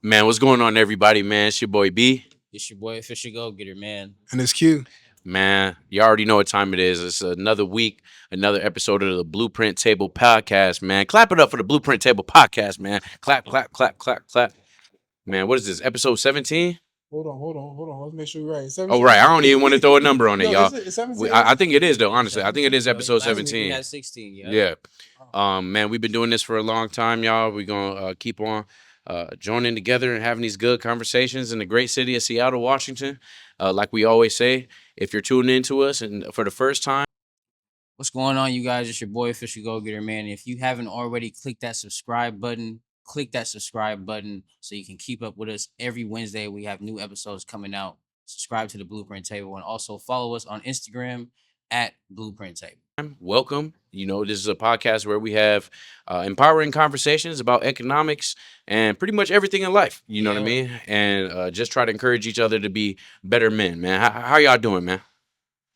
Man, what's going on, everybody? Man, it's your boy B. It's your boy Fisher Go Getter, man. And it's Q. Man, you already know what time it is. It's another week, another episode of the Blueprint Table Podcast, man. Clap it up for the Blueprint Table Podcast, man. Clap, clap, clap, clap, clap. Man, what is this? Episode 17? Hold on. Let's make sure we're right. Oh, 17. right. I don't even want to throw a number on it, No, is y'all. it? It's 17? I think it is, though, honestly. I think it is 17. episode Last week we 17. had 16. Yeah. Yeah. Man, we've been doing this for a long time, y'all. We're going to keep on joining together and having these good conversations in the great city of Seattle, Washington. Like we always say, if you're tuning into us and for the first time, What's going on, you guys? It's your boy Fisher Go Getter, man. If you haven't already, click that subscribe button. Click that subscribe button so you can keep up with us every Wednesday. We have new episodes coming out. Subscribe to the Blueprint Table and also follow us on Instagram at Blueprint Table. welcome. You know, this is a podcast where we have empowering conversations about economics and pretty much everything in life. You know what I Yeah. mean? And just try to encourage each other to be better men, man. How y'all doing, man?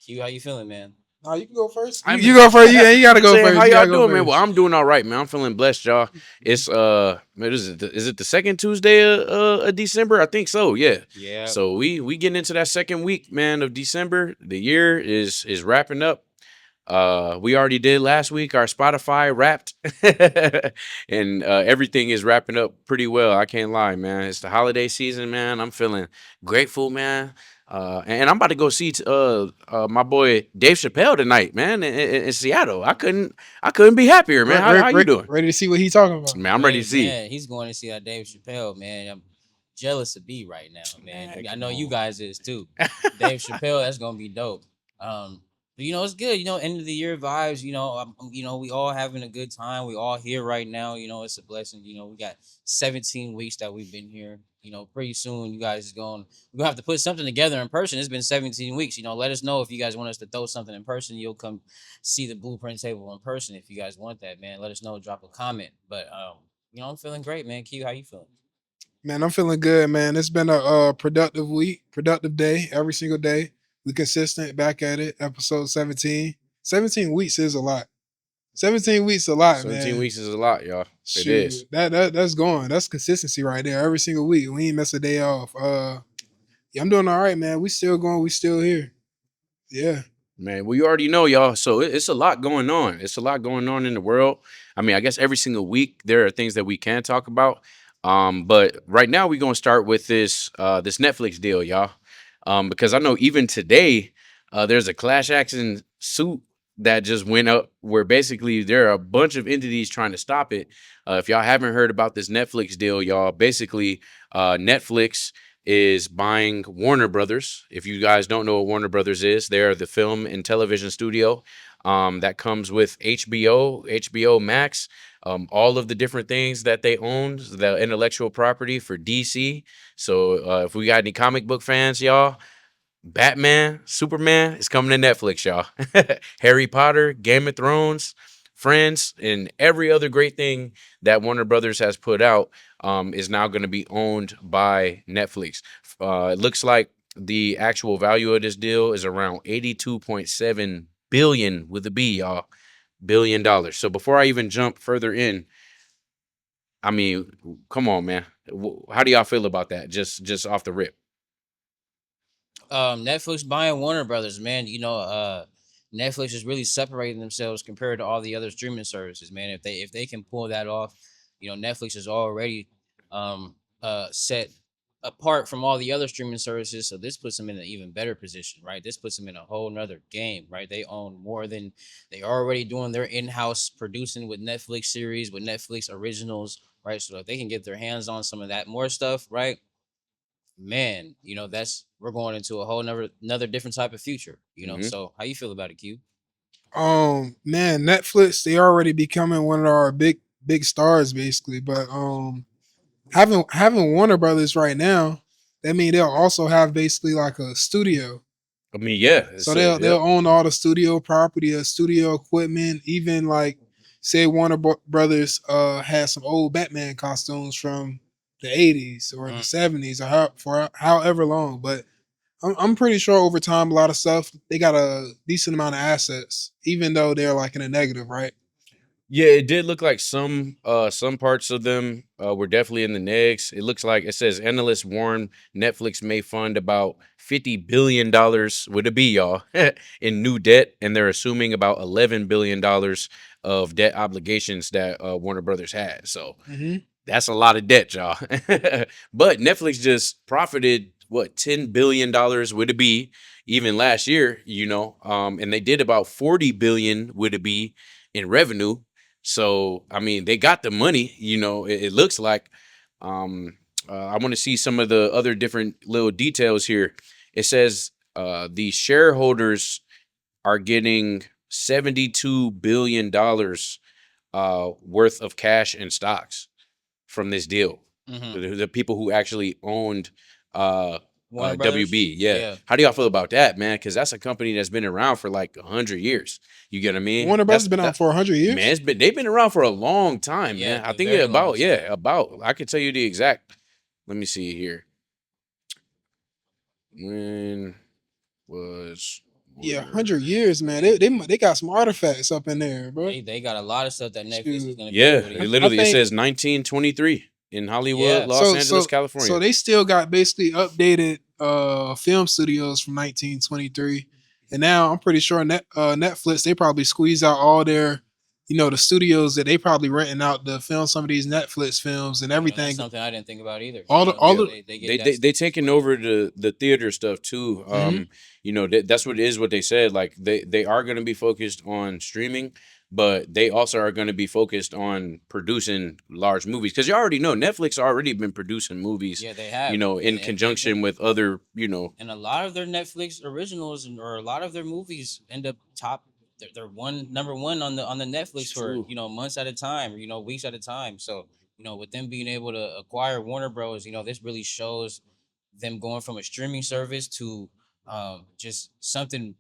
Q, how you feeling, man? No, you can go first. I'm- You go first. You gotta go Saying, first. how You y'all gotta go doing, man? first. Well, I'm doing all right, man. I'm feeling blessed, y'all. It's what is it? Is it the second Tuesday of December? I think so. Yeah. Yeah. So we getting into that second week, man, of December. The year is wrapping up. We already did last week our Spotify wrapped, and everything is wrapping up pretty well. I can't lie, man. It's the holiday season, man. I'm feeling grateful, man. And I'm about to go see my boy Dave Chappelle tonight, man, in Seattle. I couldn't be happier, man. How you doing? Ready to see what he's talking about? Man, I'm ready to see. Man, he's going to see Dave Chappelle, man. I'm jealous of B right now, man. Man, I come know you on. guys is too. Dave Chappelle, that's gonna be dope. But it's good. End of the year vibes. We all having a good time. We all here right now. It's a blessing. We got 17 weeks that we've been here. Pretty soon you guys is going. We're gonna have to put something together in person. It's been 17 weeks. Let us know if you guys want us to throw something in person. You'll come see the Blueprint Table in person if you guys want that, man. Let us know. Drop a comment. But I'm feeling great, man. Q, how you feeling? Man, I'm feeling good, man. It's been a productive week, productive day, every single day. We consistent, back at it. Episode 17. 17 weeks is a lot. 17 weeks is a lot, 17 man. weeks is a lot, y'all. Shoot, It is. that's going. That's consistency right there. Every single week, we ain't miss a day off. Yeah, I'm doing all right, man. We still going. We still here. Yeah. Man, well, you already know, y'all. So it's a lot going on. It's a lot going on in the world. I mean, I guess every single week there are things that we can talk about. But right now we're gonna start with this Netflix deal, y'all. Because I know even today, there's a class action suit that just went up where basically there are a bunch of entities trying to stop it. If y'all haven't heard about this Netflix deal, y'all, basically Netflix is buying Warner Brothers. If you guys don't know what Warner Brothers is, they're the film and television studio that comes with HBO, HBO Max, all of the different things that they own, the intellectual property for DC. So if we got any comic book fans, y'all, Batman, Superman is coming to Netflix, y'all. Harry Potter, Game of Thrones, Friends, and every other great thing that Warner Brothers has put out is now going to be owned by Netflix. It looks like the actual value of this deal is around 82.7 billion with a B, y'all. $1 billion. So before I even jump further in, I mean, come on, man. How do y'all feel about that? Just off the rip. Netflix buying Warner Brothers, man. Netflix is really separating themselves compared to all the other streaming services, man. If they can pull that off, Netflix is already set apart from all the other streaming services. So this puts them in an even better position, right? This puts them in a whole nother game, right? They own more than they already doing their in-house producing with Netflix series, with Netflix originals, right? So if they can get their hands on some of that more stuff, right? Man, that's we're going into a whole another different type of future. Mhm. So how you feel about it, Q? Man, Netflix, they already becoming one of our big stars basically. But having Warner Brothers right now, that mean they'll also have basically like a studio. I mean, yeah. So they'll own all the studio property, studio equipment, even like say Brothers had some old Batman costumes from the 80s or the Mm. 70s or for however long. But I'm pretty sure over time a lot of stuff they got a decent amount of assets, even though they're like in a negative, right? Yeah, it did look like some parts of them were definitely in the negs. It looks like it says analysts warn Netflix may fund about $50 billion with a B, y'all, in new debt, and they're assuming about $11 billion of debt obligations that Warner Brothers had. So Hmm. that's a lot of debt, y'all. But Netflix just profited what $10 billion with a B even last year, and they did about 40 billion with a B in revenue. So I mean, they got the money. It looks like. Um, I want to see some of the other different little details here. It says the shareholders are getting $72 billion worth of cash and stocks from this deal. Hmm. The people who actually owned uh Warner Brothers. WB. Yeah. Yeah. How do y'all feel about that, man? Because that's a company that's been around for like 100 years. You get what I mean? Warner Brothers been out That for 100 years. man, they've been around for a long time, Yeah, man. I a think very long time. about I could tell you the exact. Let me see here. When was Yeah, Warner? 100 years, man. They got some artifacts up in there, bro. They got a lot of stuff that Netflix is Shoot. gonna be Yeah, able to it I use. literally it think says 1923 in Hollywood, Yeah. Los so. Angeles, So California. they still got basically updated film studios from 1923, and now I'm pretty sure Netflix they probably squeeze out all their, the studios that they probably renting out to film some of these Netflix films and You know, that's everything. something I didn't think about either. All You the know, all Yeah. the they get They that they they stuff taking quick. over the theater stuff too. Mhm. That's what it is. What they said, like they are going to be focused on streaming, but they also are going to be focused on producing large movies because you already know Netflix already been producing movies. Yeah, they have, In and they've been, conjunction with other. and a lot of their Netflix originals or a lot of their movies end up top. They're number one on the It's Netflix for true. months at a time, or weeks at a time. So with them being able to acquire Warner Bros, this really shows them going from a streaming service to just something.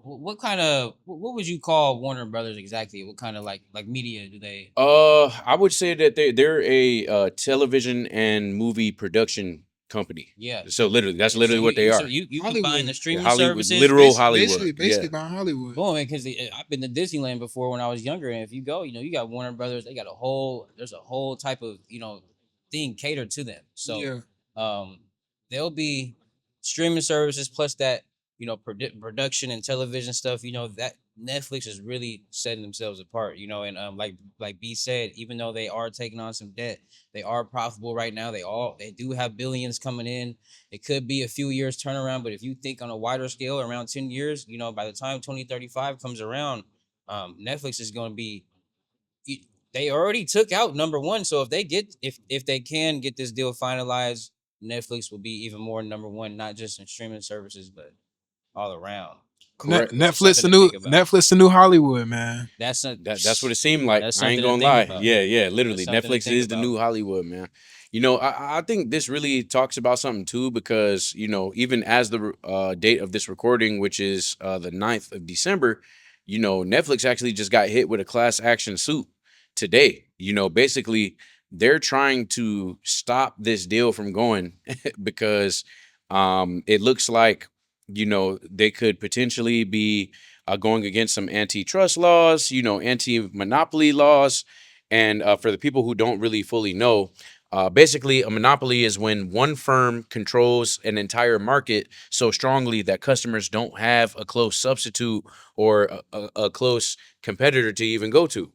What kind of what would you call Warner Brothers exactly? What kind of like media do they? I would say that they're a television and movie production company. Yeah. So literally, that's So literally what they are. you combine the Hollywood, streaming Hollywood, services. literal Hollywood. basically Yeah. by Hollywood. Boom, because I've been to Disneyland before when I was younger, and if you go, you got Warner Brothers. They got there's a whole type of thing catered to them. So Yeah. um, there'll be streaming services plus that production and television stuff. That Netflix is really setting themselves apart. And like B said, even though they are taking on some debt, they are profitable right now. They do have billions coming in. It could be a few years turnaround, but if you think on a wider scale, around 10 years, by the time 2035 comes around, Netflix is going to be. They already took out number one, so if they can get this deal finalized, Netflix will be even more number one, not just in streaming services, but all around. Correct. Netflix the Something to new think about. Netflix the new Hollywood, man. That's what it seemed like. That's I ain't something to gonna think lie. about. Yeah, literally. something to Netflix think is the about. new Hollywood, man. I think this really talks about something too, because even as the date of this recording, which is the 9th of December, Netflix actually just got hit with a class action suit today. Basically they're trying to stop this deal from going because it looks like they could potentially be going against some antitrust laws, anti-monopoly laws. And for the people who don't really fully know, basically a monopoly is when one firm controls an entire market so strongly that customers don't have a close substitute or a close competitor to even go to.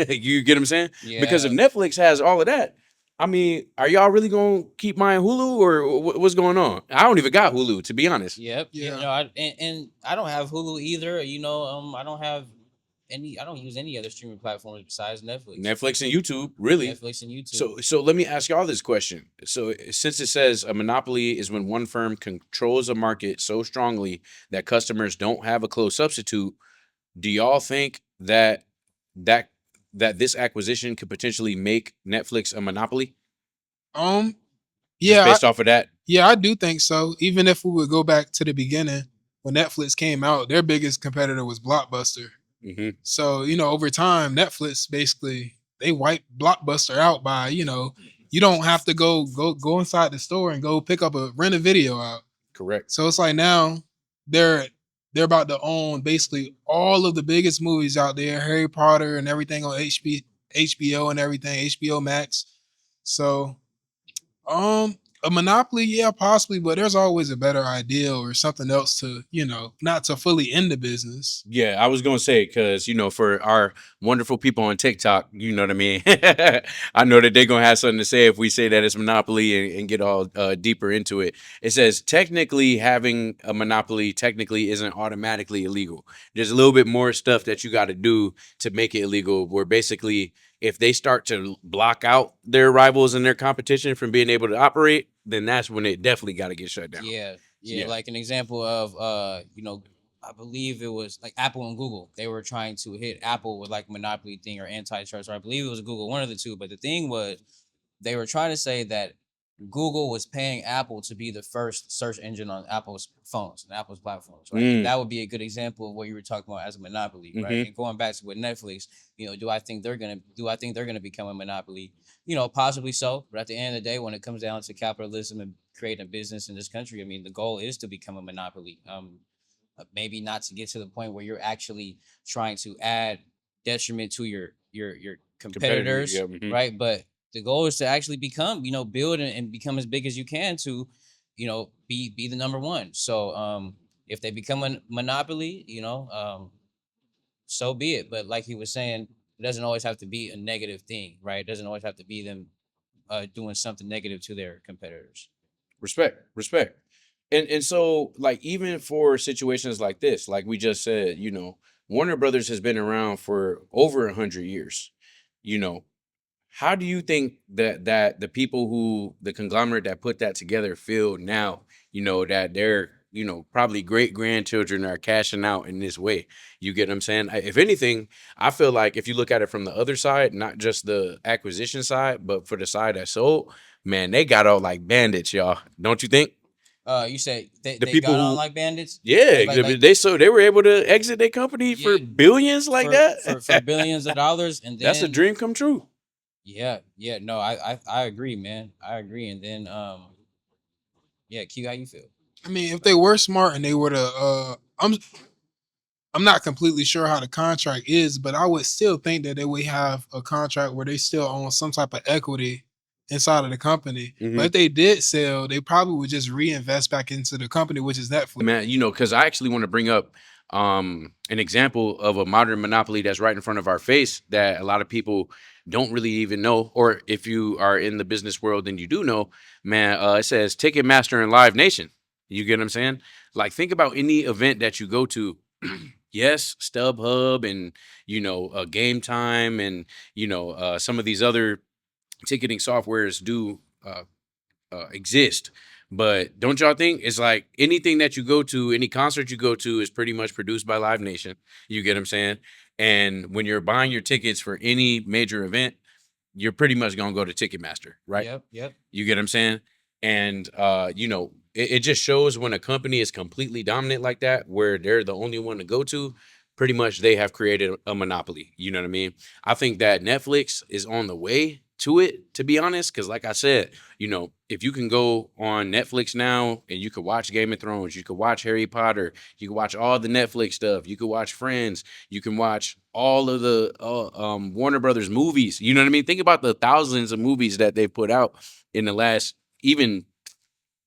You get what I'm saying? Because if Yeah. Netflix has all of that, I mean, are y'all really gonna keep buying Hulu or what's going on? I don't even got Hulu, to be honest. Yep. Yeah. And I don't have Hulu either. I don't have any. I don't use any other streaming platforms besides Netflix. Netflix and YouTube, really. Netflix and YouTube. So let me ask y'all this question. So since it says a monopoly is when one firm controls a market so strongly that customers don't have a close substitute, do y'all think that that this acquisition could potentially make Netflix a monopoly? Um, Just yeah, based off of that. yeah, I do think so. Even if we would go back to the beginning when Netflix came out, their biggest competitor was Blockbuster. Hmm. So, over time, Netflix basically they wiped Blockbuster out by, you don't have to go inside the store and go pick up rent a video out. Correct. So it's like now they're they're about to own basically all of the biggest movies out there, Harry Potter and everything on HBO and everything, HBO Max. So a monopoly, yeah, possibly, but there's always a better idea or something else to, not to fully end the business. Yeah, I was gonna say because for our wonderful people on TikTok, you know what I mean. I know that they're gonna have something to say if we say that it's monopoly and get all deeper into it. It says technically having a monopoly technically isn't automatically illegal. There's a little bit more stuff that you got to do to make it illegal. Where basically, if they start to block out their rivals and their competition from being able to operate, then that's when it definitely got to get shut down. Yeah, Yeah. like an example of I believe it was like Apple and Google. They were trying to hit Apple with like monopoly thing or antitrust, or I believe it was Google, one of the two. But the thing was, they were trying to say that Google was paying Apple to be the first search engine on Apple's phones and Apple's platforms, right? And that would be a good example of what you were talking about as a monopoly, right? Mhm. And going back to with Netflix, do I think they're gonna become a monopoly? Possibly so. But at the end of the day, when it comes down to capitalism and creating a business in this country, I mean, the goal is to become a monopoly. Maybe not to get to the point where you're actually trying to add detriment to your Competitor, competitors, yeah. Mhm. right? But the goal is to actually become, build and become as big as you can to, be the number one. So if they become a monopoly, so be it. But like he was saying, it doesn't always have to be a negative thing, right? It doesn't always have to be them doing something negative to their competitors. Respect, respect. And so like even for situations like this, like we just said, Warner Brothers has been around for over 100 years. You know, how do you think that the people who the conglomerate that put that together feel now, that their, probably great grandchildren are cashing out in this way? You get what I'm saying? If anything, I feel like if you look at it from the other side, not just the acquisition side, but for the side that sold, man, they got out like bandits, y'all. Don't you think? You said they, The they people got on who, like bandits, yeah, like they were able to exit their company yeah, for billions like for that. billions of dollars, and That's a then dream come true. yeah, no, I agree, man, I agree, and then yeah, Q, how you feel? I mean, if they were smart and they were to, I'm not completely sure how the contract is, but I would still think that they would have a contract where they still own some type of equity inside of the company. But Hmm. if they did sell, they probably would just reinvest back into the company, which is Netflix. Man, because I actually want to bring up an example of a modern monopoly that's right in front of our face that a lot of people don't really even know, or if you are in the business world and you do know, man. It says Ticketmaster and Live Nation. You get what I'm saying? Like, think about any event that you go to. Yes, StubHub and Game Time and some of these other ticketing softwares do exist. But don't y'all think it's like anything that you go to, any concert you go to is pretty much produced by Live Nation? You get what I'm saying? And when you're buying your tickets for any major event, you're pretty much gonna go to Ticketmaster, right? Yep. You get what I'm saying? And it just shows when a company is completely dominant like that, where they're the only one to go to, pretty much they have created a monopoly. You know what I mean? I think that Netflix is on the way to it, to be honest, because like I said, if you can go on Netflix now and you could watch Game of Thrones, you could watch Harry Potter, you could watch all the Netflix stuff, you could watch Friends, you can watch all of the Warner Brothers movies. You know what I mean? Think about the thousands of movies that they've put out in the last even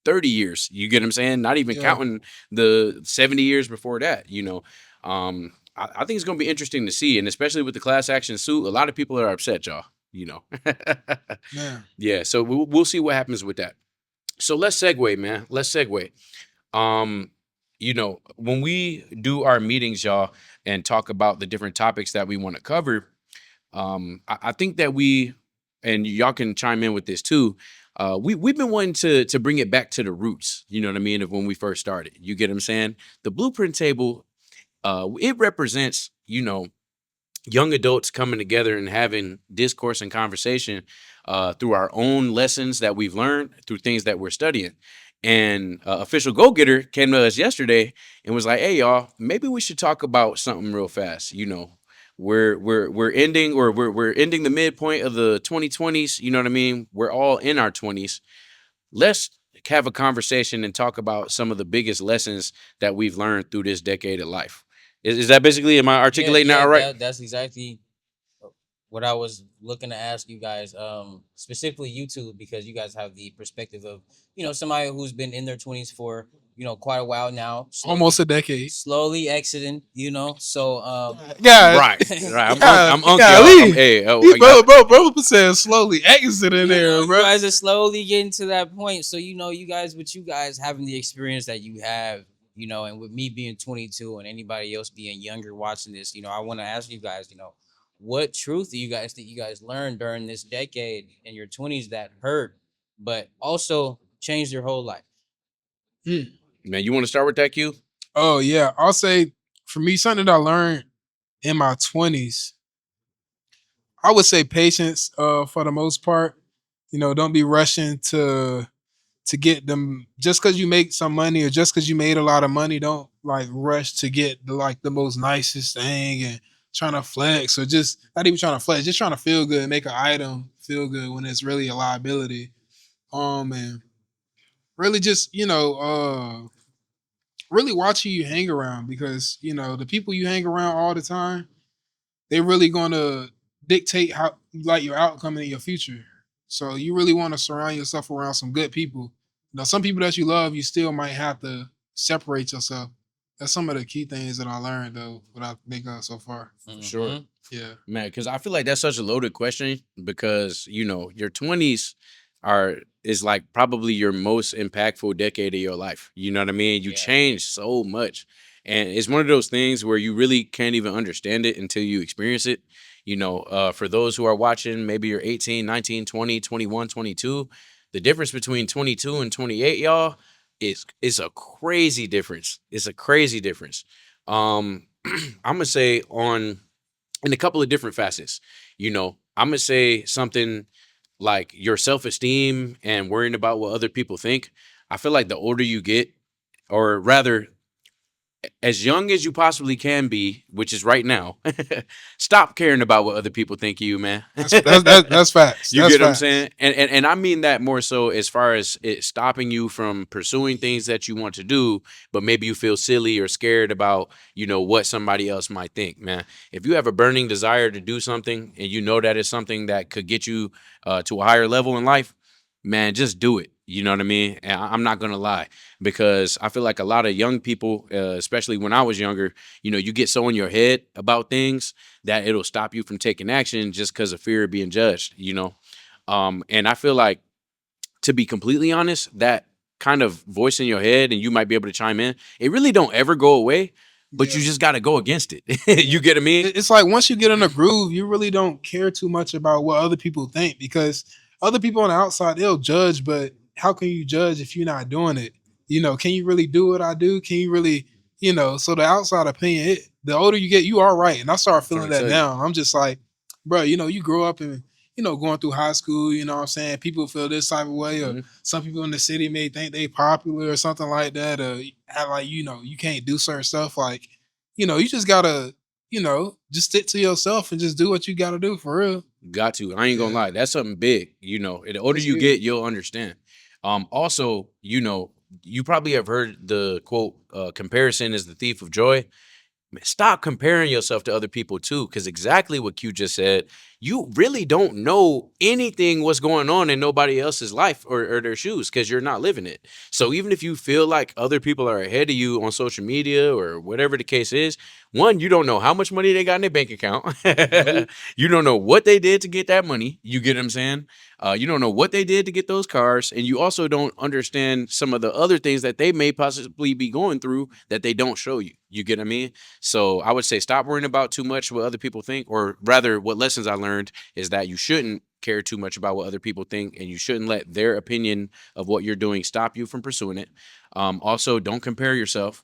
30 years. You get what I'm saying? Not even Yeah. counting the 70 years before that, I think it's going to be interesting to see. And especially with the class action suit, a lot of people are upset, y'all, you know. Man. Yeah. So we'll see what happens with that. So let's segue, man. Let's segue. Um, when we do our meetings, y'all, and talk about the different topics that we want to cover, I think that and y'all can chime in with this too. We've been wanting to bring it back to the roots. You know what I mean? Of when we first started. You get what I'm saying? The blueprint table, it represents, young adults coming together and having discourse and conversation through our own lessons that we've learned through things that we're studying. And official go getter came to us yesterday and was like, "Hey, y'all, maybe we should talk about something real fast. We're ending, or we're ending the midpoint of the 2020s. You know what I mean? We're all in our 20s. Let's have a conversation and talk about some of the biggest lessons that we've learned through this decade of life. Is that basically, am I Yeah, articulating that yeah, all right? that's exactly what I was looking to ask you guys, specifically you two, because you guys have the perspective of, somebody who's been in their 20s for, quite a while now, Almost a decade. slowly exiting, so, Yeah, Right, right. yeah, I'm Unc, y'all. golly. Hey, oh, He, y'all, bro said slowly exit in there, you bro. guys are slowly getting to that point. So, you guys, with you guys having the experience that you have, and with me being 22 and anybody else being younger watching this, I want to ask you guys, what truth do you guys think you guys learned during this decade in your 20s that hurt, but also changed your whole life? man, you want to start with that, Q? Oh yeah, I'll say for me something that I learned in my 20s. I would say patience. For the most part, don't be rushing to get them just because you make some money or just because you made a lot of money. Don't like rush to get the most nicest thing and trying to flex or just not even trying to flex, just trying to feel good, make an item feel good when it's really a liability. And really just really watch who you hang around because the people you hang around all the time, they really gonna dictate how you like your outcome in your future. So you really want to surround yourself around some good people. Some people that you love, you still might have to separate yourself. That's some of the key things that I learned though, what I think of so far. Sure. Mhm. Yeah. Man, because I feel like that's such a loaded question because your 20s are is like probably your most impactful decade of your life. You know what I mean? You Yeah. change so much. And it's one of those things where you really can't even understand it until you experience it. For those who are watching, maybe you're 18, 19, 20, 21, 22. The difference between 22 and 28, y'all, is a crazy difference. It's a crazy difference. I'm gonna say on in a couple of different facets. I'm gonna say something like your self-esteem and worrying about what other people think. I feel like the older you get, or rather as young as you possibly can be, which is right now, stop caring about what other people think of you, man. That's facts. You That's get what I'm facts. saying? And I mean that more so as far as it stopping you from pursuing things that you want to do, but maybe you feel silly or scared about, what somebody else might think, man. If you have a burning desire to do something and you know that it's something that could get you to a higher level in life, man, just do it. You know what I mean? And I'm not gonna lie, because I feel like a lot of young people, especially when I was younger, you get so in your head about things that it'll stop you from taking action just because of fear of being judged. And I feel like, to be completely honest, that kind of voice in your head, and you might be able to chime in, it really don't ever go away, but Yeah. you just got to go against it. You get what I mean? It's like once you get in a groove, you really don't care too much about what other people think because other people on the outside they'll judge, but how can you judge if you're not doing it? Can you really do what I do? Can you really, So the outside opinion, the older you get, you are right, and I start I'm feeling trying to that tell you. now. I'm just like, bro, you grow up and going through high school. You know what I'm saying? People feel this type of way, or Mhm. some people in the city may think they popular or something like that, or have like you can't do certain stuff. Like, you just gotta just stick to yourself and just do what you got to do for real. Got to. I ain't gonna Yeah, lie. That's something big. The older it's you huge. get, you'll understand. Also, you probably have heard the quote, comparison is the thief of joy. Man, stop comparing yourself to other people too, because exactly what Q just said, you really don't know anything what's going on in nobody else's life or their shoes because you're not living it. So even if you feel like other people are ahead of you on social media or whatever the case is, one, you don't know how much money they got in their bank account. Nope. You don't know what they did to get that money. You get what I'm saying? You don't know what they did to get those cars, and you also don't understand some of the other things that they may possibly be going through that they don't show you. You get what I mean? So I would say stop worrying about too much what other people think, or rather, what lessons I learned is that you shouldn't care too much about what other people think, and you shouldn't let their opinion of what you're doing stop you from pursuing it. Also, don't compare yourself,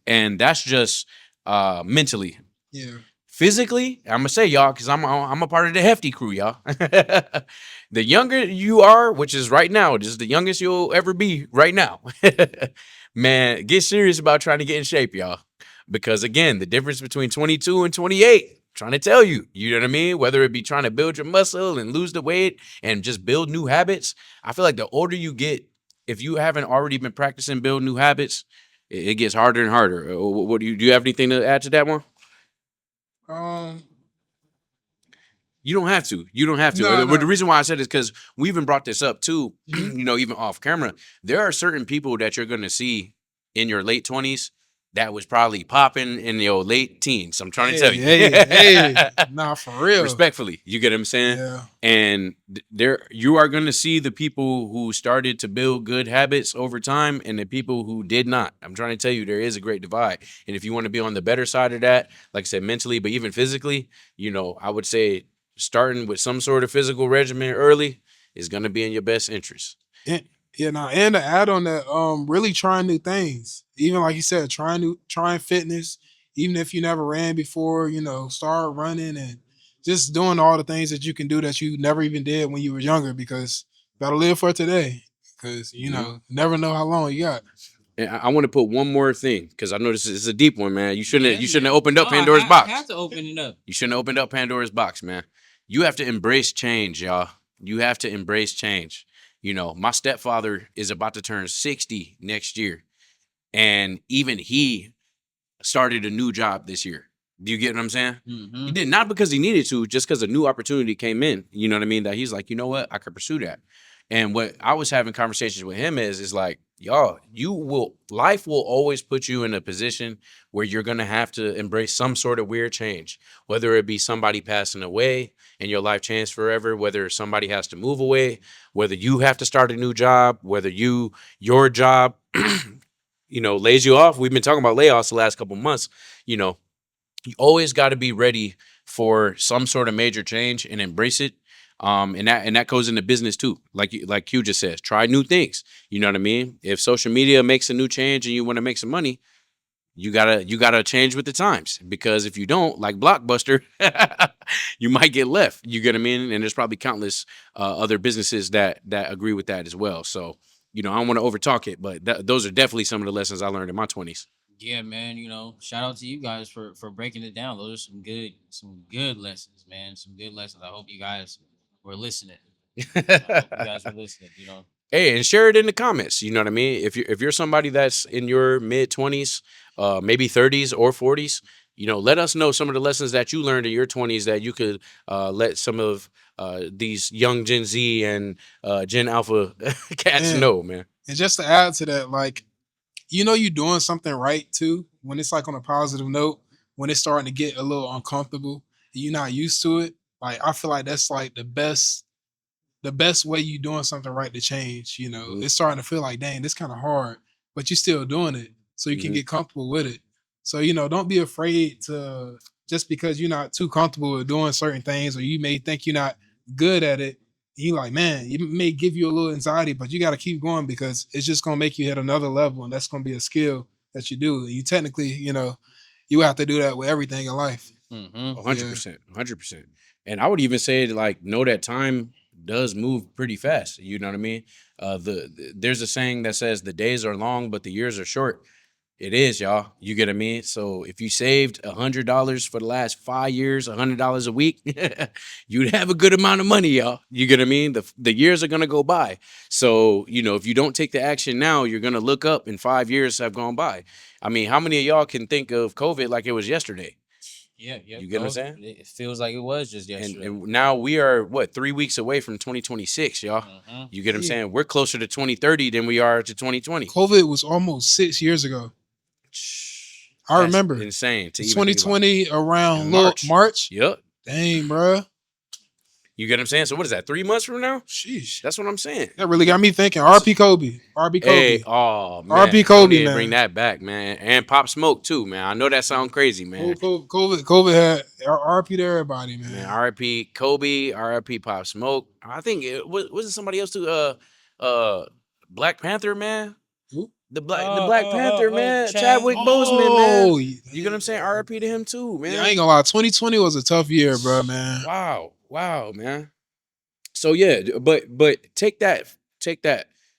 and that's just mentally. Yeah. Physically, I'm gonna say y'all, because I'm a part of the hefty crew, y'all. The younger you are, which is right now, this is the youngest you'll ever be right now. Man, get serious about trying to get in shape, y'all. Because again, the difference between 22 and 28, trying to tell you, you know what I mean? Whether it be trying to build your muscle and lose the weight and just build new habits, I feel like the older you get, if you haven't already been practicing build new habits, it gets harder and harder. What do you have anything to add to that one? Um, You don't have to. You don't have to. no, But the no. reason why I said is because we even brought this up too. Mhm. You know, even off camera, there are certain people that you're going to see in your late 20s that was probably popping in your late teens. I'm trying to tell Hey, you. hey, nah, for real. Respectfully, you get what I'm saying? Yeah. And there you are going to see the people who started to build good habits over time and the people who did not. I'm trying to tell you there is a great divide. And if you want to be on the better side of that, like I said, mentally, but even physically, you know, I would say starting with some sort of physical regimen early is going to be in your best interest. And, yeah, nah, and to add on that, really trying new things. Even like you said, trying fitness, even if you never ran before, start running and just doing all the things that you can do that you never even did when you were younger because you gotta live for today. Because Mhm. you never know how long you got. And I want to put one more thing because I know this is a deep one, man. Yeah, You shouldn't man. have opened up No, Pandora's I box. have to open it up. You shouldn't have opened up Pandora's box, man. You have to embrace change, y'all. You have to embrace change. You know, my stepfather is about to turn 60 next year. And even he started a new job this year. Do you get what I'm saying? Mm-hmm. He did not because he needed to, just because a new opportunity came in. You know what I mean? That he's like, you know what, I could pursue that. And what I was having conversations with him is like, y'all, life will always put you in a position where you're gonna have to embrace some sort of weird change, whether it be somebody passing away and your life changed forever, whether somebody has to move away, whether you have to start a new job, whether your job lays you off. We've been talking about layoffs the last couple months. You know, you always got to be ready for some sort of major change and embrace it. And that goes into business too. Like Q just says, try new things. You know what I mean? If social media makes a new change and you want to make some money, you gotta change with the times, because if you don't, like Blockbuster, you might get left. You get what I mean? And there's probably countless other businesses that agree with that as well. So I don't want to overtalk it, but those are definitely some of the lessons I learned in my 20s. Yeah, man. Shout out to you guys for breaking it down. Those are some good lessons, man. Some good lessons. I hope you guys were listening. I hope you guys were listening. Hey, and share it in the comments. You know what I mean? If you're somebody that's in your mid 20s, maybe 30s or 40s, let us know some of the lessons that you learned in your 20s that you could let some of these young Gen Z and Gen Alpha cats And know, man. and just to add to that, like you're doing something right too when it's like on a positive note, when it's starting to get a little uncomfortable and you're not used to it. Like I feel like that's like the best way you doing something right to change. Mhm, It's starting to feel like, dang, this kind of hard, but you're still doing it, so you can mhm. get comfortable with it. So don't be afraid to just because you're not too comfortable with doing certain things, or you may think you're not good at it. You like, man, it may give you a little anxiety, but you got to keep going because it's just gonna make you hit another level, and that's gonna be a skill that you do. You technically, you have to do that with everything in life. Mm-hmm. Yeah. 100%, 100%. And I would even say, like, know that time does move pretty fast. You know what I mean? There's a saying that says the days are long, but the years are short. It is, y'all. You get what I mean? So if you saved $100 for the last 5 years, $100 a week, you'd have a good amount of money, y'all. You get what I mean? The years are gonna go by. So, if you don't take the action now, you're gonna look up and 5 years have gone by. I mean, how many of y'all can think of COVID like it was yesterday? Yeah, yeah. You get what I'm saying? It feels like it was just And yesterday. and now we are what, 3 weeks away from 2026, y'all. Mm-hmm. You get what I'm Yeah. saying? We're closer to 2030 than we are to 2020. COVID was almost 6 years ago. I That's remember. insane to It's even think about. 2020 around In little March. March. Yep. Dang, bruh. You get what I'm saying? So what is that? 3 months from now? Sheesh. That's what I'm saying. That really got me thinking. RP Kobe. RP Hey, Kobe. oh man, RP don't Kobe, need to bring man. that back, man. And Pop Smoke too, man. I know that sound crazy, man. COVID had RP to everybody, Man, man. R.I.P. Kobe, R.I.P. Pop Smoke. I think it was it somebody else too. Black Panther, man. Who? The Black Panther, man. Chad. Chadwick Boseman, man. Oh, You get what I'm saying? R.I.P. to him too, yeah, I man. ain't gonna lie. 2020 was a tough year, bro, man. Wow, man. So yeah, but take that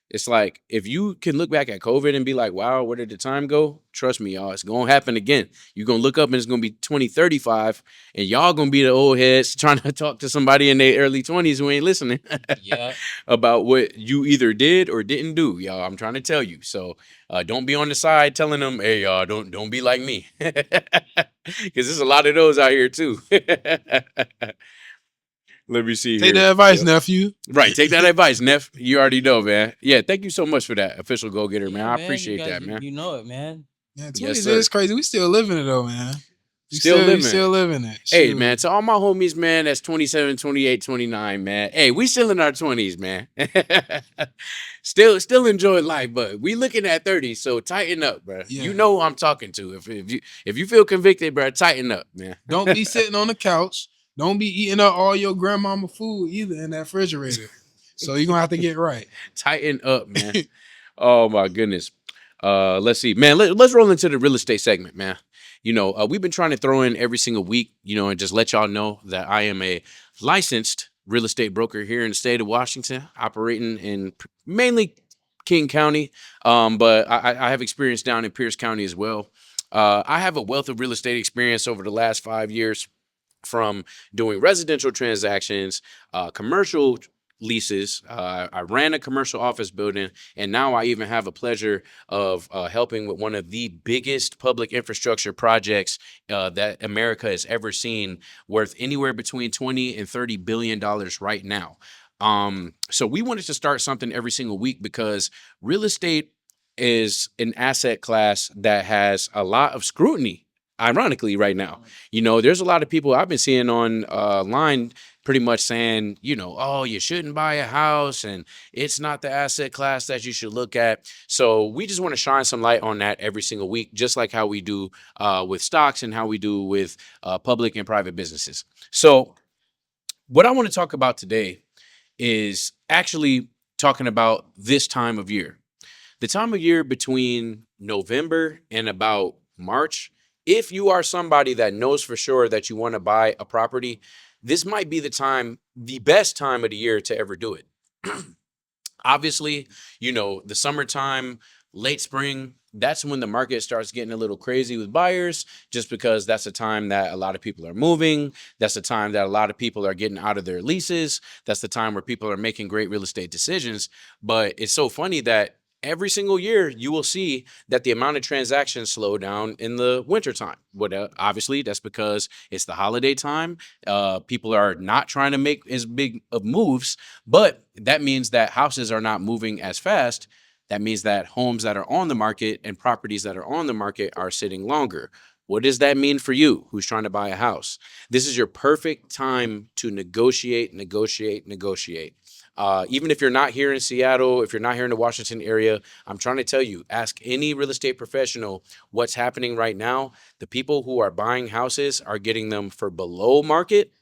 It's like if you can look back at COVID and be like, wow, where did the time go? Trust me, y'all, it's gonna happen again. You're gonna look up and it's gonna be 2035, and y'all gonna be the old heads trying to talk to somebody in their early 20s who ain't listening Yeah. about what you either did or didn't do, y'all. I'm trying to tell you. So don't be on the side telling them, hey, y'all, don't be like me. Because there's a lot of those out here too. Let me see Take here. that advice, Yep. nephew. Right. Take that advice, Neff. You already know, man. Yeah. Thank you so much for that, official go getter, man. Yeah, I man. You appreciate guys, that, man. you know it, man. Man, Yes, 20s sir. is crazy. We still living it though, man. Still We living. still living it. Hey, Shoot. man, to all my homies, man, that's 27, 28, 29, man. Hey, we still in our 20s, man. still enjoying life, but we looking at 30, so tighten up, bro. Yeah. You know who I'm talking to. If you feel convicted, bro, tighten up, man. Don't be sitting on the couch. Don't be eating up all your grandmama food either in that refrigerator. So you're gonna have to get right. Tighten up, man. Oh my goodness. Let's see, man. Let's roll into the real estate segment, man. You know, we've been trying to throw in every single week, you know, and just let y'all know that I am a licensed real estate broker here in the state of Washington, operating in mainly King County, but I have experience down in Pierce County as well. I have a wealth of real estate experience over the last 5 years, from doing residential transactions, commercial leases. I ran a commercial office building, and now I even have a pleasure of helping with one of the biggest public infrastructure projects that America has ever seen, worth anywhere between 20 and 30 billion dollars right now. So we wanted to start something every single week because real estate is an asset class that has a lot of scrutiny. Ironically, right now, you know, there's a lot of people I've been seeing on line pretty much saying, you know, oh, you shouldn't buy a house and it's not the asset class that you should look at. So we just want to shine some light on that every single week, just like how we do with stocks and how we do with public and private businesses. So what I want to talk about today is actually talking about this time of year. The time of year between November and about March. If you are somebody that knows for sure that you want to buy a property, this might be the time, the best time of the year to ever do it. Obviously, you know, the summertime, late spring, that's when the market starts getting a little crazy with buyers, just because that's the time that a lot of people are moving. That's the time that a lot of people are getting out of their leases. That's the time where people are making great real estate decisions. But it's so funny that every single year you will see that the amount of transactions slow down in the wintertime. What obviously that's because it's the holiday time. People are not trying to make as big of moves, but that means that houses are not moving as fast. That means that homes that are on the market and properties that are on the market are sitting longer. What does that mean for you who's trying to buy a house? This is your perfect time to negotiate, negotiate, negotiate. Even if you're not here in Seattle, if you're not here in the Washington area, I'm trying to tell you, ask any real estate professional what's happening right now. The people who are buying houses are getting them for below market,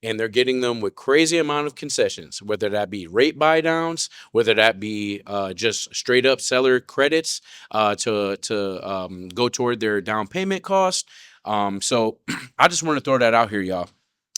and they're getting them with crazy amount of concessions, whether that be rate buy downs, whether that be just straight up seller credits to go toward their down payment cost. So I just want to throw that out here, y'all.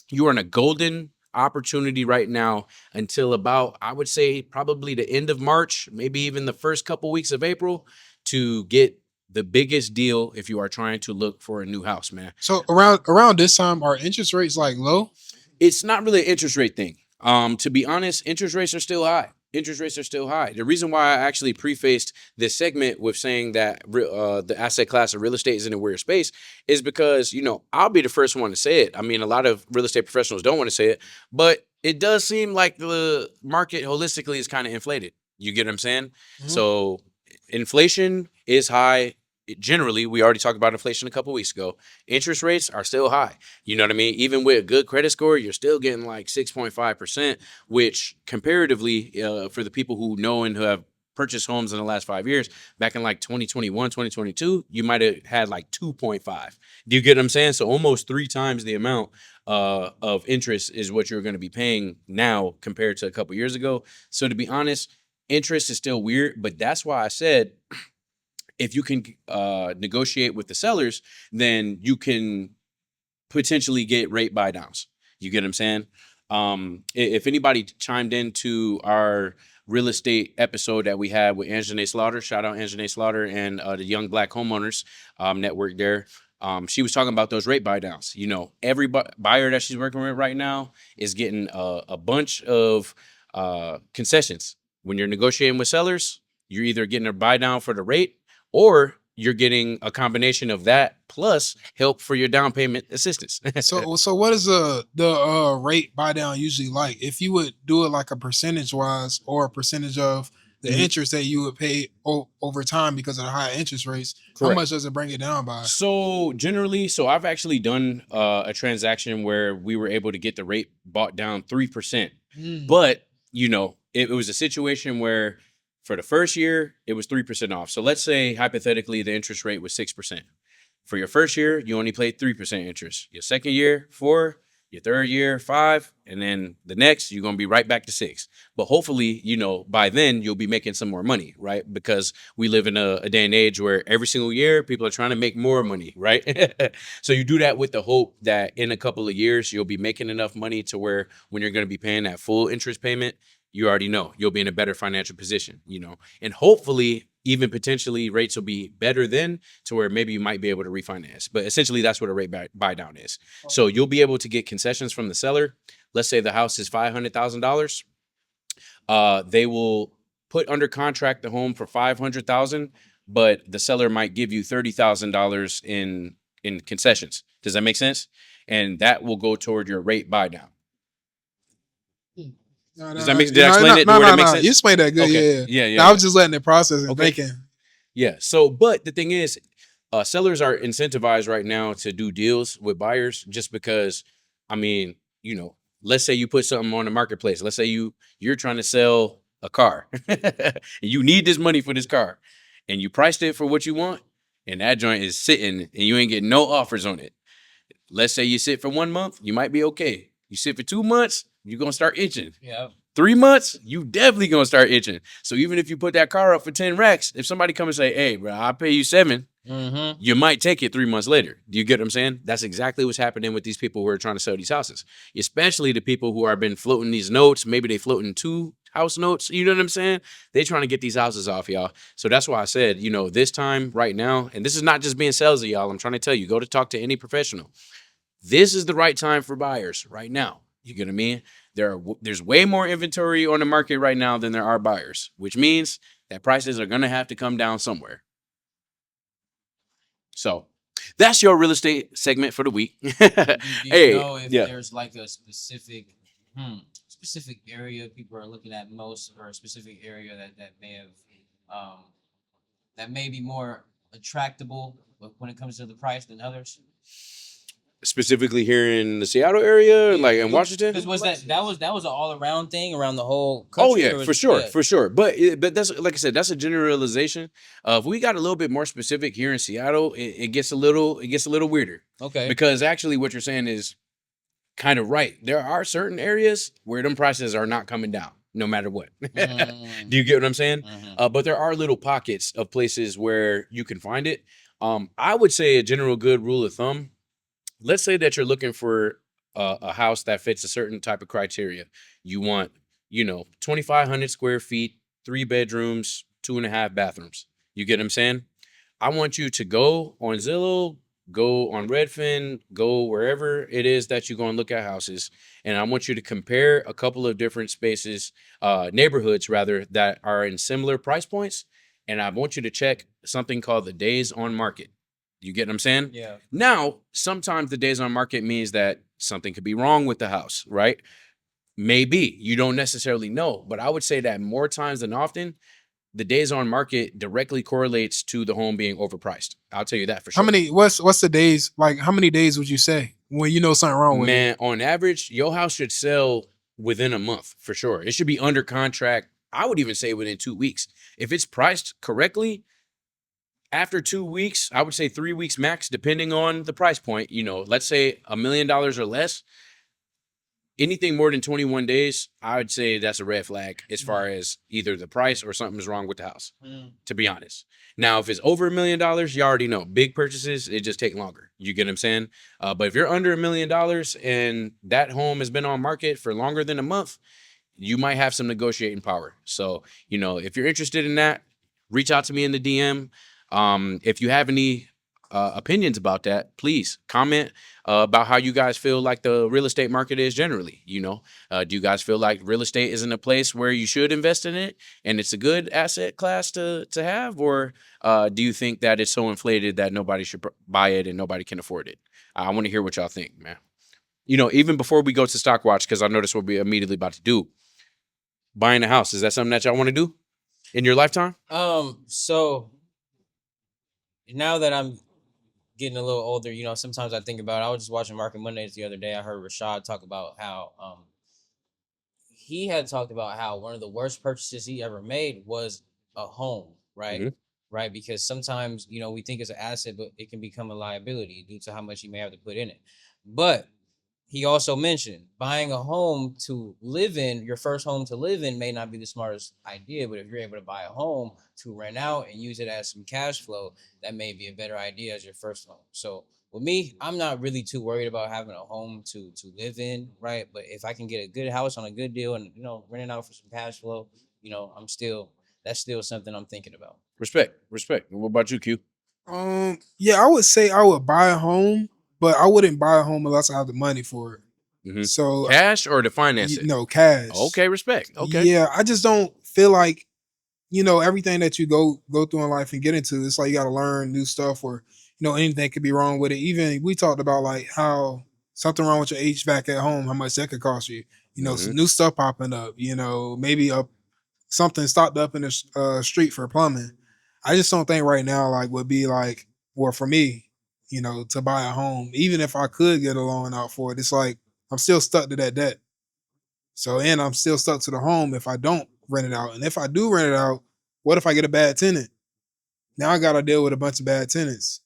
You are in a golden opportunity right now until about, I would say, probably the end of March, maybe even the first couple weeks of April, to get the biggest deal if you are trying to look for a new house, man. So around this time, are interest rates like low? It's not really an interest rate thing. To be honest, interest rates are still high. Interest rates are still high. The reason why I actually prefaced this segment with saying that the asset class of real estate is in a weird space is because, you know, I'll be the first one to say it. I mean, a lot of real estate professionals don't want to say it, but it does seem like the market holistically is kind of inflated. You get what I'm saying? Mhm. So inflation is high. Generally, we already talked about inflation a couple weeks ago. Interest rates are still high. You know what I mean? Even with a good credit score, you're still getting like 6.5%, which comparatively, for the people who know and who have purchased homes in the last 5 years, back in like 2021, 2022, you might have had like 2.5. Do you get what I'm saying? So almost 3 times the amount of interest is what you're going to be paying now compared to a couple years ago. So to be honest, interest is still weird, but that's why I said if you can negotiate with the sellers, then you can potentially get rate buy downs. You get what I'm saying? If anybody chimed into our real estate episode that we had with Anjanae Slaughter. Shout out Anjanae Slaughter and the Young Black Homeowners network there. She was talking about those rate buy downs. You know, every buyer that she's working with right now is getting a bunch of concessions. When you're negotiating with sellers, you're either getting a buy down for the rate or you're getting a combination of that plus help for your down payment assistance. So what is the rate buy down usually like? If you would do it like a percentage wise or a percentage of the Mhm. interest that you would pay over time because of the high interest rates, how Correct. much does it bring it down by? So generally, I've actually done a transaction where we were able to get the rate bought down 3%. Mm. But, you know, it was a situation where for the first year, it was 3% off. So let's say hypothetically the interest rate was 6%. For your first year, you only paid 3% interest. Your second year, 4, your third year, 5, and then the next, you're gonna be right back to 6. But hopefully, you know, by then you'll be making some more money, right? Because we live in a day and age where every single year people are trying to make more money, right? So you do that with the hope that in a couple of years you'll be making enough money to where when you're gonna be paying that full interest payment, you already know you'll be in a better financial position, you know, and hopefully even potentially rates will be better then to where maybe you might be able to refinance. But essentially that's what a rate buy down is. So you'll be able to get concessions from the seller. Let's say the house is $500,000. They will put under contract the home for $500,000, but the seller might give you $30,000 in concessions. Does that make sense? And that will go toward your rate buy down. Does that make sense? Did I explain it the way that makes sense? You explained that good. Okay. Yeah. Yeah. No, I was just letting it process and Okay. thinking. Yeah. So, but the thing is, sellers are incentivized right now to do deals with buyers just because, I mean, you know, let's say you put something on the marketplace. Let's say you're trying to sell a car. And you need this money for this car, and you priced it for what you want, and that joint is sitting, and you ain't getting no offers on it. Let's say you sit for 1 month, you might be okay. You sit for 2 months, you're gonna start itching. Yeah. 3 months, you definitely gonna start itching. So even if you put that car up for 10 racks, if somebody come and say, "Hey, bro, I'll pay you 7," Mm-hmm. you might take it 3 months later. Do you get what I'm saying? That's exactly what's happening with these people who are trying to sell these houses, especially the people who have been floating these notes. Maybe they floating 2 house notes. You know what I'm saying? They trying to get these houses off, y'all. So that's why I said, you know, this time right now, and this is not just being salesy, y'all. I'm trying to tell you, go to talk to any professional. This is the right time for buyers right now. You get what I mean? There's way more inventory on the market right now than there are buyers, which means that prices are going to have to come down somewhere. So that's your real estate segment for the week. Do you Hey, know if yeah. there's like a specific area people are looking at most, or a specific area that may have that may be more attractable when it comes to the price than others? Specifically here in the Seattle area, like in Washington. Because was that was an all around thing around the whole Oh country? yeah, or was- for sure, yeah. for sure. But that's, like I said, that's a generalization. If we got a little bit more specific here in Seattle, it gets a little weirder. Okay. Because actually what you're saying is kind of right. There are certain areas where them prices are not coming down no matter what. Mm. Do you get what I'm saying? Mhm. But there are little pockets of places where you can find it. I would say a general good rule of thumb. Let's say that you're looking for a house that fits a certain type of criteria. You want, you know, 2,500 square feet, 3 bedrooms, 2.5 bathrooms. You get what I'm saying? I want you to go on Zillow, go on Redfin, go wherever it is that you're going to look at houses. And I want you to compare a couple of different spaces, neighborhoods rather, that are in similar price points. And I want you to check something called the days on market. You get what I'm saying? Yeah. Now, sometimes the days on market means that something could be wrong with the house, right? Maybe. You don't necessarily know. But I would say that more times than often, the days on market directly correlates to the home being overpriced. I'll tell you that for sure. What's the days, like how many days would you say when you know something wrong with it? Man, on average, your house should sell within a month for sure. It should be under contract. I would even say within 2 weeks. If it's priced correctly, after 2 weeks, I would say 3 weeks max, depending on the price point. You know, let's say $1 million or less. Anything more than 21 days, I would say that's a red flag as far as either the price or something's wrong with the house, to be honest. Now, if it's over $1 million, you already know. Big purchases, it just take longer. You get what I'm saying? But if you're under $1 million and that home has been on market for longer than a month, you might have some negotiating power. So, if you're interested in that, reach out to me in the DM. If you have any opinions about that, please comment about how you guys feel like the real estate market is generally. Do you guys feel like real estate isn't a place where you should invest in it and it's a good asset class to have, or do you think that it's so inflated that nobody should buy it and nobody can afford it? I want to hear what y'all think, man. Even before we go to Stock Watch, because I know this what we're immediately about to do. Buying a house, is that something that y'all want to do in your lifetime? So now that I'm getting a little older, sometimes I think about. I was just watching Market Mondays the other day. I heard Rashad talk about how he had talked about how one of the worst purchases he ever made was a home, right? Mhm. Right, because sometimes we think it's an asset, but it can become a liability due to how much you may have to put in it. But he also mentioned buying a home to live in, your first home to live in, may not be the smartest idea, but if you're able to buy a home to rent out and use it as some cash flow, that may be a better idea as your first home. So with me, I'm not really too worried about having a home to live in, right? But if I can get a good house on a good deal and rent it out for some cash flow, that's still something I'm thinking about. Respect. And what about you, Q? Yeah, I would say I would buy a home, but I wouldn't buy a home unless I have the money for it. Mm-hmm. So Cash or to finance it? no cash. Okay, respect. Okay. Yeah, I just don't feel like everything that you go through in life and get into. It's like you got to learn new stuff, or anything could be wrong with it. Even we talked about like how something wrong with your HVAC at home, how much that could cost you. Mhm. Some new stuff popping up. Maybe something stopped up in the street for plumbing. I just don't think right now like would be like, well, for me, to buy a home, even if I could get a loan out for it, it's like I'm still stuck to that debt. So, and I'm still stuck to the home if I don't rent it out. And if I do rent it out, what if I get a bad tenant? Now I got to deal with a bunch of bad tenants.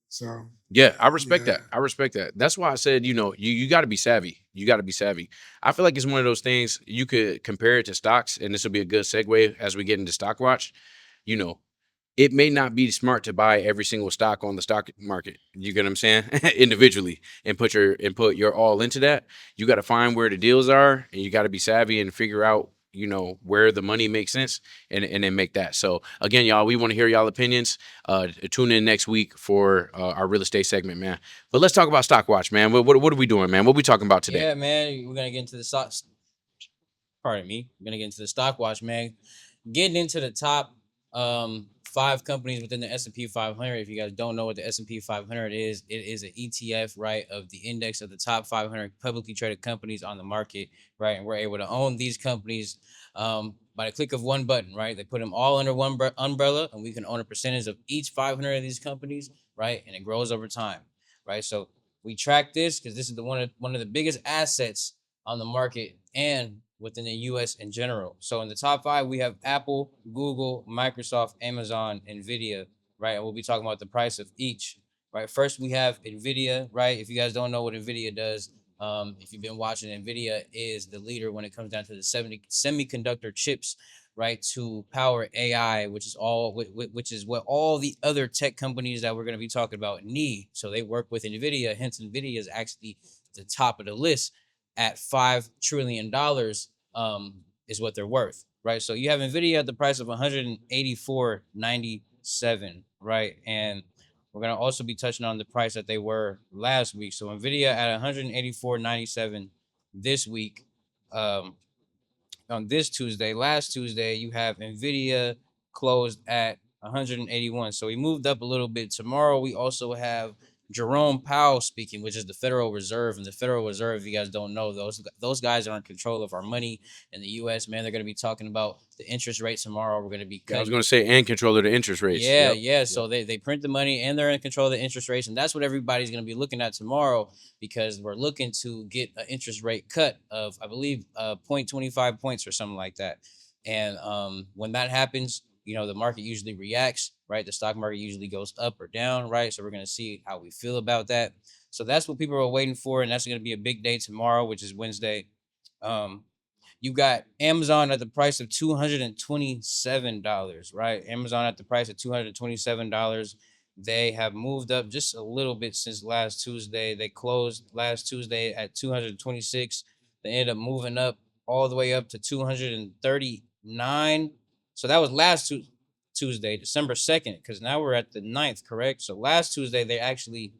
So, Yeah, I respect yeah. that. I respect that. That's why I said, you got to be savvy. You got to be savvy. I feel like it's one of those things you could compare it to stocks, and this will be a good segue as we get into Stock Watch. You know, it may not be smart to buy every single stock on the stock market. You get what I'm saying? Individually, and put your all into that. You got to find where the deals are, and you got to be savvy and figure out where the money makes sense, and then make that. So again, y'all, we want to hear y'all opinions. Tune in next week for our real estate segment, man. But let's talk about Stock Watch, man. What are we doing, man? What are we talking about today? Yeah, man, we're gonna get into the stocks. Pardon me. We're gonna get into the stock watch, man. Getting into the top 5 companies within the S&P 500. If you guys don't know what the S&P 500 is, it is an ETF, right, of the index of the top 500 publicly traded companies on the market, right? And we're able to own these companies by the click of one button, right? They put them all under one umbrella, and we can own a percentage of each 500 of these companies, right? And it grows over time, right? So we track this because this is one of the biggest assets on the market and within the US in general. So in the top 5, we have Apple, Google, Microsoft, Amazon, Nvidia, right? And we'll be talking about the price of each, right? First, we have Nvidia, right? If you guys don't know what Nvidia does, if you've been watching, Nvidia is the leader when it comes down to the semiconductor chips, right, to power AI, which is what all the other tech companies that we're going to be talking about need. So they work with Nvidia. Hence, Nvidia is actually the top of the list at $5 trillion, is what they're worth, right? So you have Nvidia at the price of 184.97, right? And we're gonna also be touching on the price that they were last week. So Nvidia at 184.97 this week. On this Tuesday, last Tuesday, you have Nvidia closed at 181. So we moved up a little bit. Tomorrow we also have Jerome Powell speaking, which is the Federal Reserve. And the Federal Reserve, if you guys don't know, those guys are in control of our money in the U.S. Man, they're going to be talking about the interest rate tomorrow. We're going to be I was cutting. going to say, and control of the interest rates. Yeah, Yep. yeah. So they print the money and they're in control of the interest rates, and that's what everybody's going to be looking at tomorrow because we're looking to get an interest rate cut of, I believe, 0.25 points or something like that. And when that happens, the market usually reacts, right? The stock market usually goes up or down, right? So we're going to see how we feel about that. So that's what people are waiting for, and that's going to be a big day tomorrow, which is Wednesday. You got Amazon at the price of $227, right? Amazon at the price of $227. They have moved up just a little bit since last Tuesday. They closed last Tuesday at 226. They ended up moving up all the way up to 239. So that was last Tuesday, December 2nd, because now we're at the 9th, correct? So last Tuesday, they actually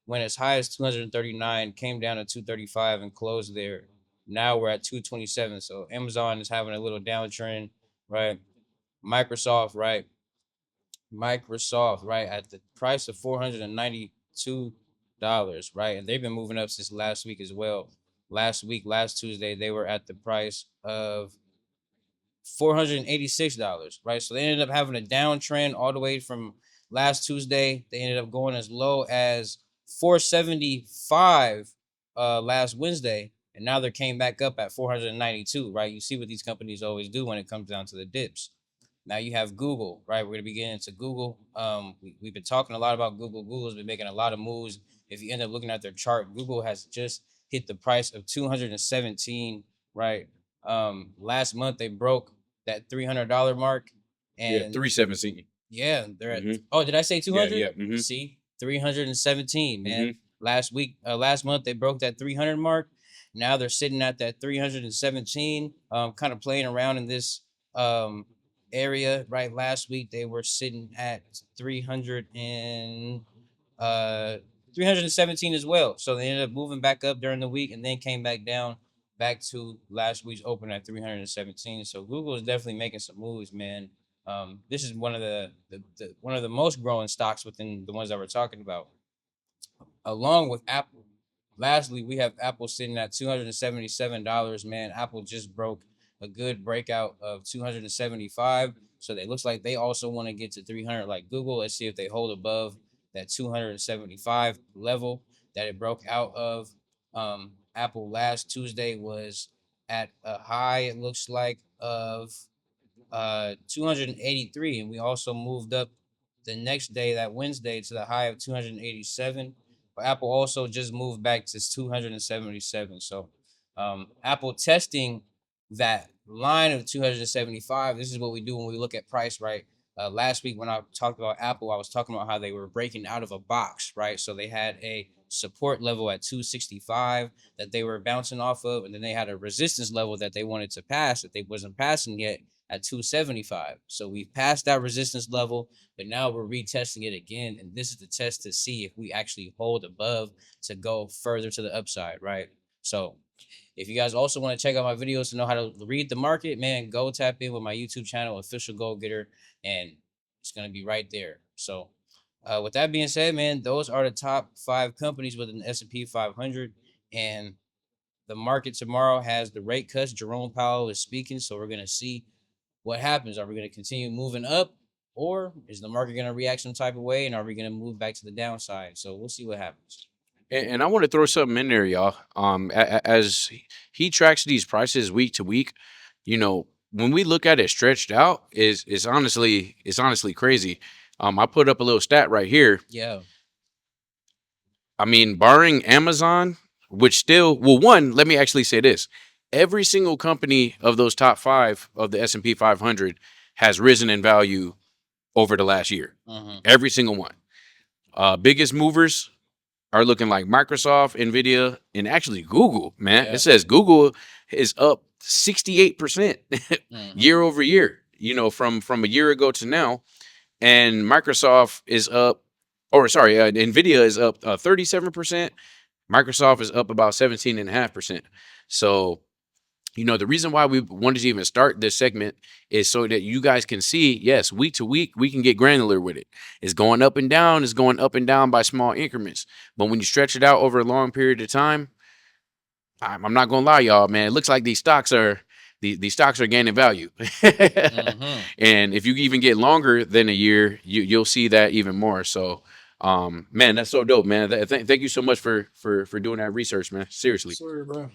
went as high as 239, came down to 235 and closed there. Now we're at 227. So Amazon is having a little downtrend, right? Microsoft, right? Microsoft, right, at the price of $492, right? And they've been moving up since last week as well. Last week, last Tuesday, they were at the price of $486, right? So they ended up having a downtrend all the way from last Tuesday. They ended up going as low as 475 last Wednesday, and now they came back up at 492, right? You see what these companies always do when it comes down to the dips. Now you have Google, right? We're gonna be getting into Google. We've been talking a lot about Google. Google's been making a lot of moves. If you end up looking at their chart, Google has just hit the price of 217, right? Last month they broke that $300 mark, Yeah, and 317. yeah, they're at. Mhm. Oh, did I say 200? Yeah, mhm. See, 317, man. Last last month they broke that 300 mark. Now they're sitting at that 317, kind of playing around in this area. Right, last week they were sitting at 300 and 317 as well. So they ended up moving back up during the week and then came back down back to last week's open at 317. So Google is definitely making some moves, man. This is one of the one of the most growing stocks within the ones that we're talking about, along with Apple. Lastly, we have Apple sitting at $277. Man, Apple just broke a good breakout of 275. So it looks like they also want to get to 300 like Google. Let's see if they hold above that 275 level that it broke out of. Apple last Tuesday was at a high, it looks like, of 283, and we also moved up the next day, that Wednesday, to the high of 287. But Apple also just moved back to 277. So Apple testing that line of 275. This is what we do when we look at price, right? Last week when I talked about Apple, I was talking about how they were breaking out of a box, right? So they had a support level at 265 that they were bouncing off of, and then they had a resistance level that they wanted to pass that they wasn't passing yet at 275. So we've passed that resistance level, but now we're retesting it again. And this is the test to see if we actually hold above to go further to the upside, right? So if you guys also want to check out my videos to know how to read the market, man, go tap in with my YouTube channel, Official Goal Getter, and it's going to be right there. So with that being said, man, those are the top 5 companies within the S&P 500. And the market tomorrow has the rate cuts. Jerome Powell is speaking, so we're going to see what happens. Are we going to continue moving up, or is the market going to react some type of way, and are we going to move back to the downside? So we'll see what happens. And I want to throw something in there, y'all. As he tracks these prices week to week, you know, when we look at it stretched out, is honestly crazy. I put up a little stat right here. Yeah. I mean, barring Amazon, which still, well, one, let me actually say this. Every single company of those top 5 of the S&P 500 has risen in value over the last year. Every single one. Biggest movers are looking like Microsoft, Nvidia, and actually Google, man. Yeah. It says Google is up 68% year over year, you know, from a year ago to now. And Microsoft is up, or sorry, Nvidia is up 37%. Microsoft is up about 17.5%. So, you know, the reason why we wanted to even start this segment is so that you guys can see, yes, week to week, we can get granular with it. It's going up and down. It's going up and down by small increments. But when you stretch it out over a long period of time, I'm not going to lie, y'all, man, it looks like these stocks are gaining value. And if you even get longer than a year, you'll see that even more. So, man, that's so dope, man. Thank you so much for doing that research, man. Seriously. Sorry, bro.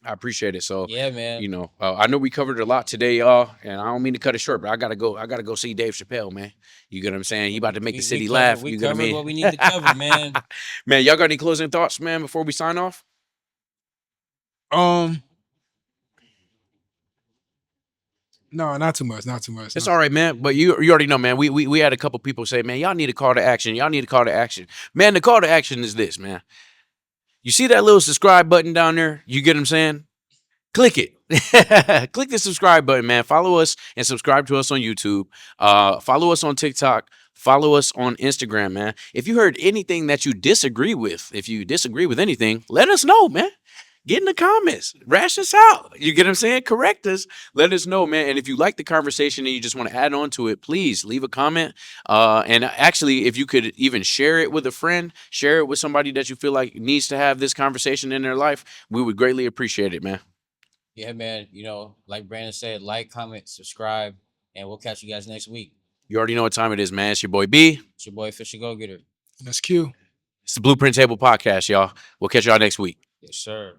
I appreciate it. So, Yeah, man. you know, I know we covered a lot today, y'all, and I don't mean to cut it short, but I gotta go see Dave Chappelle, man. You get what I'm saying? He about to make the city laugh. We You get what I covered mean? what we need to cover, man. Man, y'all got any closing thoughts, man, before we sign off? No, not too much. Not too much. It's all right, man. But you already know, man. We had a couple people say, man, y'all need a call to action. Y'all need a call to action. Man, the call to action is this, man. You see that little subscribe button down there? You get what I'm saying? click it. Click the subscribe button, man. Follow us and subscribe to us on YouTube. Follow us on TikTok. Follow us on Instagram, man. If you heard anything that you disagree with, if you disagree with anything, let us know, man. Get in the comments. Rash us out. You get what I'm saying? Correct us. Let us know, man. And if you like the conversation and you just want to add on to it, please leave a comment. And actually, if you could even share it with a friend, share it with somebody that you feel like needs to have this conversation in their life, we would greatly appreciate it, man. Yeah, man. You know, like Brandon said, like, comment, subscribe, and we'll catch you guys next week. You already know what time it is, man. It's your boy B. It's your boy Fisher Go Getter. That's Q. It's the Blueprint Table Podcast, y'all. We'll catch y'all next week. Yes, sir.